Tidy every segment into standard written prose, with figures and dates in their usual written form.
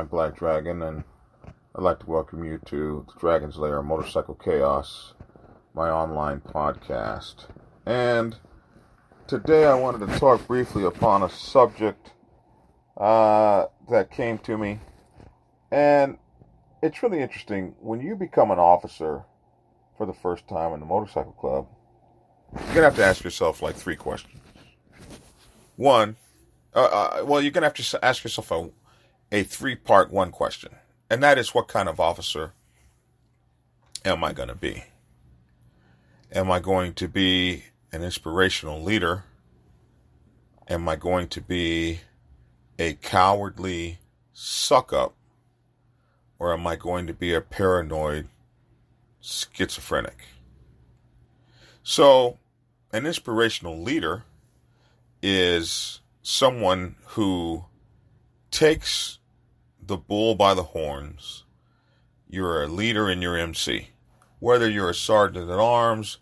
I'm Black Dragon, and I'd like to welcome you to the Dragon's Lair Motorcycle Chaos, my online podcast. And today I wanted to talk briefly upon a subject that came to me. And it's really interesting. When you become an officer for the first time in the motorcycle club, you're going to have to ask yourself like three questions. One, you're going to have to ask yourself a three-part one question. And that is, what kind of officer am I going to be? Am I going to be an inspirational leader? Am I going to be a cowardly suck-up? Or am I going to be a paranoid schizophrenic? So, an inspirational leader is someone who takes the bull by the horns. You're a leader in your MC. Whether you're a sergeant at arms,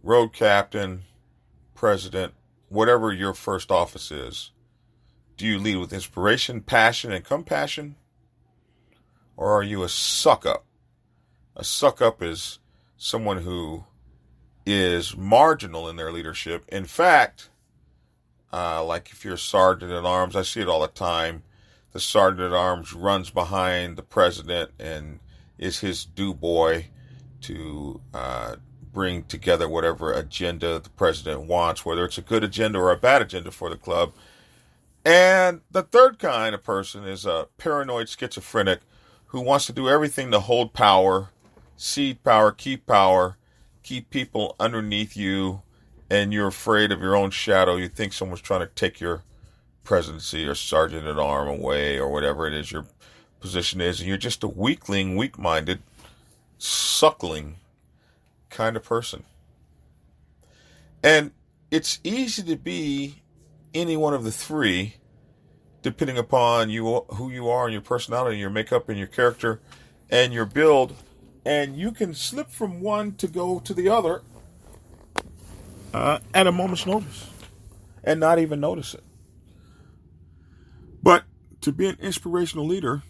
road captain, president, whatever your first office is, do you lead with inspiration, passion, and compassion? Or are you a suck-up? A suck-up is someone who is marginal in their leadership. In fact, like if you're a sergeant at arms, I see it all the time. The sergeant at arms runs behind the president and is his do-boy to bring together whatever agenda the president wants, whether it's a good agenda or a bad agenda for the club. And the third kind of person is a paranoid schizophrenic who wants to do everything to hold power, cede power, keep people underneath you, and you're afraid of your own shadow. You think someone's trying to take your presidency or sergeant at arm away or whatever it is your position is, and you're just a weakling, weak-minded, suckling kind of person. And it's easy to be any one of the three, depending upon who you are and your personality, your makeup and your character and your build. And you can slip from one to go to the other at a moment's notice and not even notice it. But to be an inspirational leader,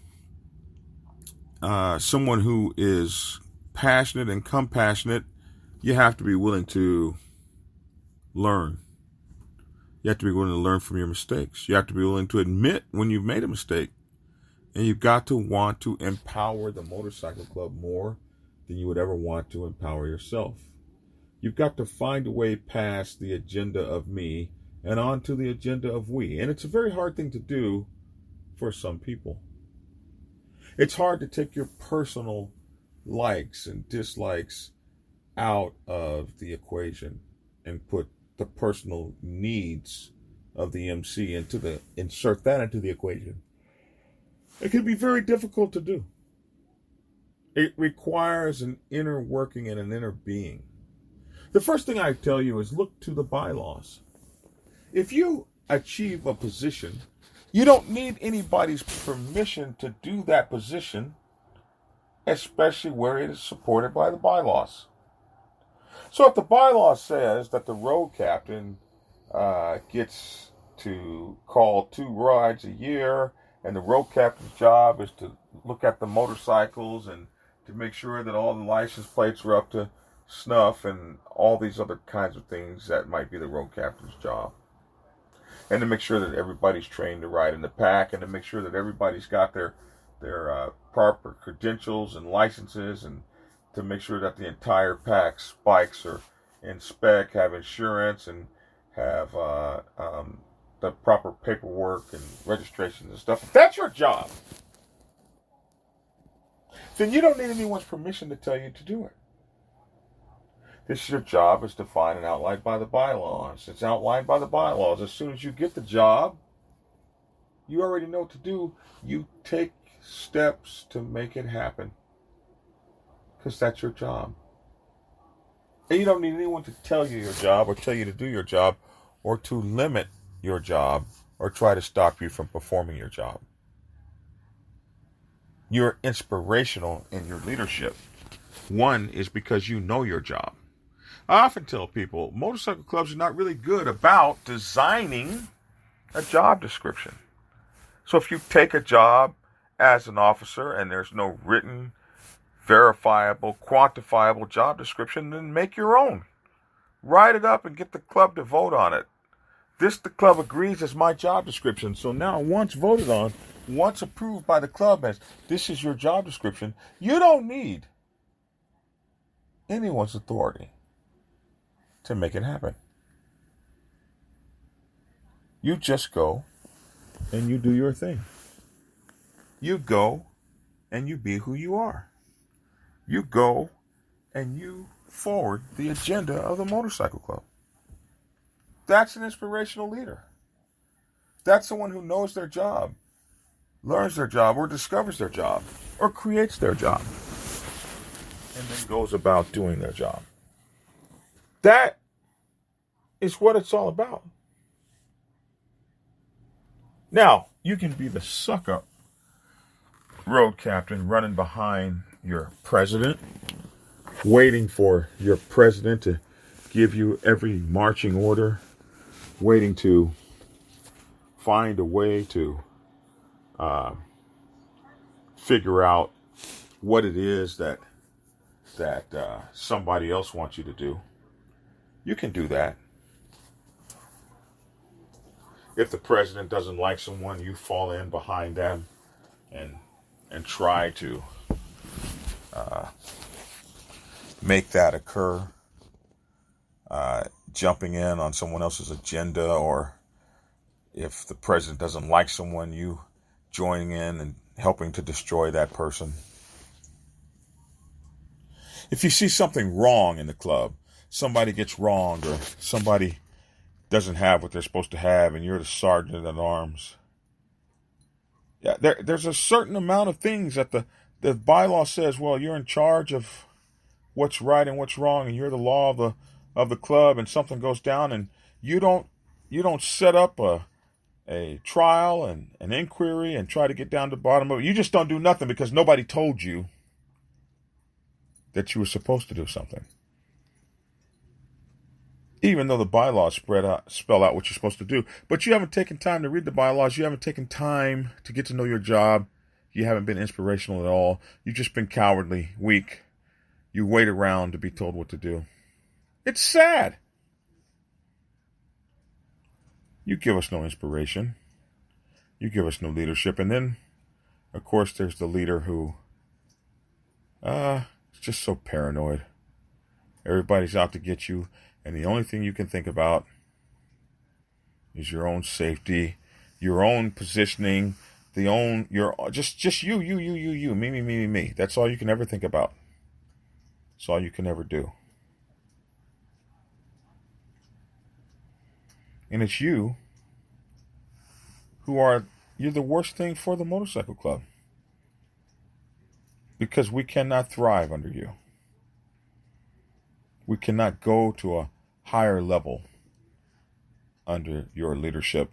someone who is passionate and compassionate, you have to be willing to learn. You have to be willing to learn from your mistakes. You have to be willing to admit when you've made a mistake. And you've got to want to empower the motorcycle club more than you would ever want to empower yourself. You've got to find a way past the agenda of me and onto the agenda of we. And it's a very hard thing to do for some people. It's hard to take your personal likes and dislikes out of the equation and put the personal needs of the MC insert that into the equation. It can be very difficult to do. It requires an inner working and an inner being. The first thing I tell you is look to the bylaws. If you achieve a position, you don't need anybody's permission to do that position, especially where it is supported by the bylaws. So if the bylaw says that the road captain gets to call 2 rides a year, and the road captain's job is to look at the motorcycles and to make sure that all the license plates are up to snuff and all these other kinds of things that might be the road captain's job. And to make sure that everybody's trained to ride in the pack, and to make sure that everybody's got their proper credentials and licenses, and to make sure that the entire pack's bikes are in spec, have insurance, and have the proper paperwork and registrations and stuff. If that's your job, then you don't need anyone's permission to tell you to do it. This is your job is defined and outlined by the bylaws. It's outlined by the bylaws. As soon as you get the job, you already know what to do. You take steps to make it happen. Because that's your job. And you don't need anyone to tell you your job or tell you to do your job or to limit your job or try to stop you from performing your job. You're inspirational in your leadership. One is because you know your job. I often tell people motorcycle clubs are not really good about designing a job description. So if you take a job as an officer and there's no written, verifiable, quantifiable job description, then make your own. Write it up and get the club to vote on it. This, the club agrees, is my job description. So now, once voted on, once approved by the club as this is your job description, you don't need anyone's authority to make it happen. You just go and you do your thing. You go and you be who you are. You go and you forward the agenda of the motorcycle club. That's an inspirational leader. That's someone who knows their job, learns their job, or discovers their job, or creates their job, and then goes about doing their job. That is what it's all about. Now, you can be the suck-up road captain running behind your president, waiting for your president to give you every marching order, waiting to find a way to figure out what it is that somebody else wants you to do. You can do that. If the president doesn't like someone, you fall in behind them and try to make that occur. Jumping in on someone else's agenda, or if the president doesn't like someone, you joining in and helping to destroy that person. If you see something wrong in the club, somebody gets wronged or somebody doesn't have what they're supposed to have, and you're the sergeant at arms, yeah, there's a certain amount of things that the bylaw says, well, you're in charge of what's right and what's wrong, and you're the law of the club, and something goes down, and you don't set up a trial and an inquiry and try to get down to the bottom of it. You just don't do nothing because nobody told you that you were supposed to do something. Even though the bylaws spell out what you're supposed to do. But you haven't taken time to read the bylaws. You haven't taken time to get to know your job. You haven't been inspirational at all. You've just been cowardly, weak. You wait around to be told what to do. It's sad. You give us no inspiration. You give us no leadership. And then, of course, there's the leader who is just so paranoid. Everybody's out to get you, and the only thing you can think about is your own safety, your own positioning, just you, me. That's all you can ever think about. That's all you can ever do. And it's you're the worst thing for the motorcycle club. Because we cannot thrive under you. We cannot go to a higher level under your leadership.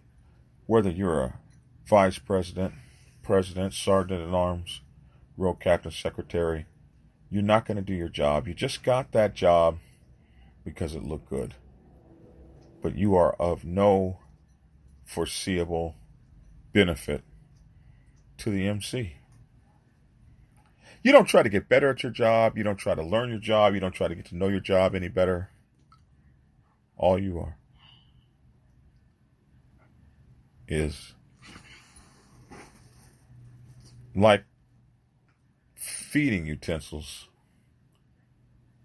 Whether you're a vice president, president, sergeant at arms, road captain, secretary, you're not going to do your job. You just got that job because it looked good. But you are of no foreseeable benefit to the MC. You don't try to get better at your job. You don't try to learn your job. You don't try to get to know your job any better. All you are is like feeding utensils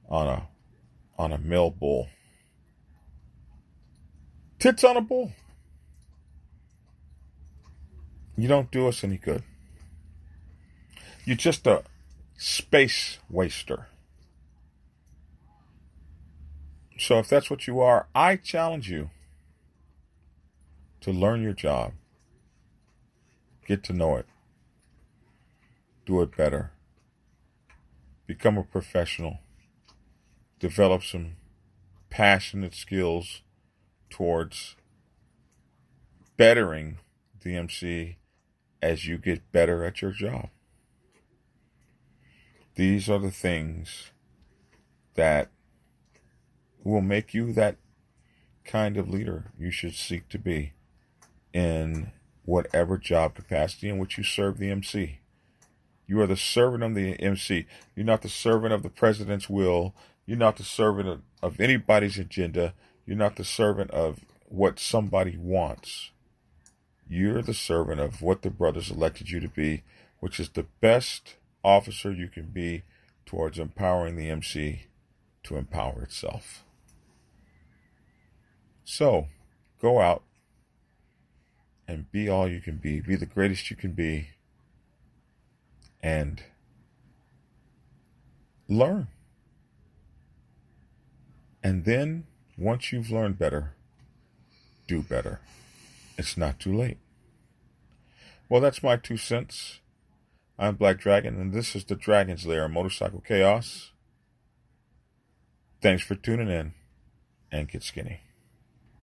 on a mill bull. Tits on a bull. You don't do us any good. You're just a space waster. So if that's what you are, I challenge you to learn your job. Get to know it. Do it better. Become a professional. Develop some passionate skills towards bettering the MC as you get better at your job. These are the things that will make you that kind of leader you should seek to be in whatever job capacity in which you serve the MC. You are the servant of the MC. You're not the servant of the president's will. You're not the servant of anybody's agenda. You're not the servant of what somebody wants. You're the servant of what the brothers elected you to be, which is the best officer you can be towards empowering the MC to empower itself. So, go out and be all you can be the greatest you can be, and learn. And then, once you've learned better, do better. It's not too late. Well, that's my 2 cents. I'm Black Dragon, and this is the Dragon's Lair of Motorcycle Chaos. Thanks for tuning in, and get skinny.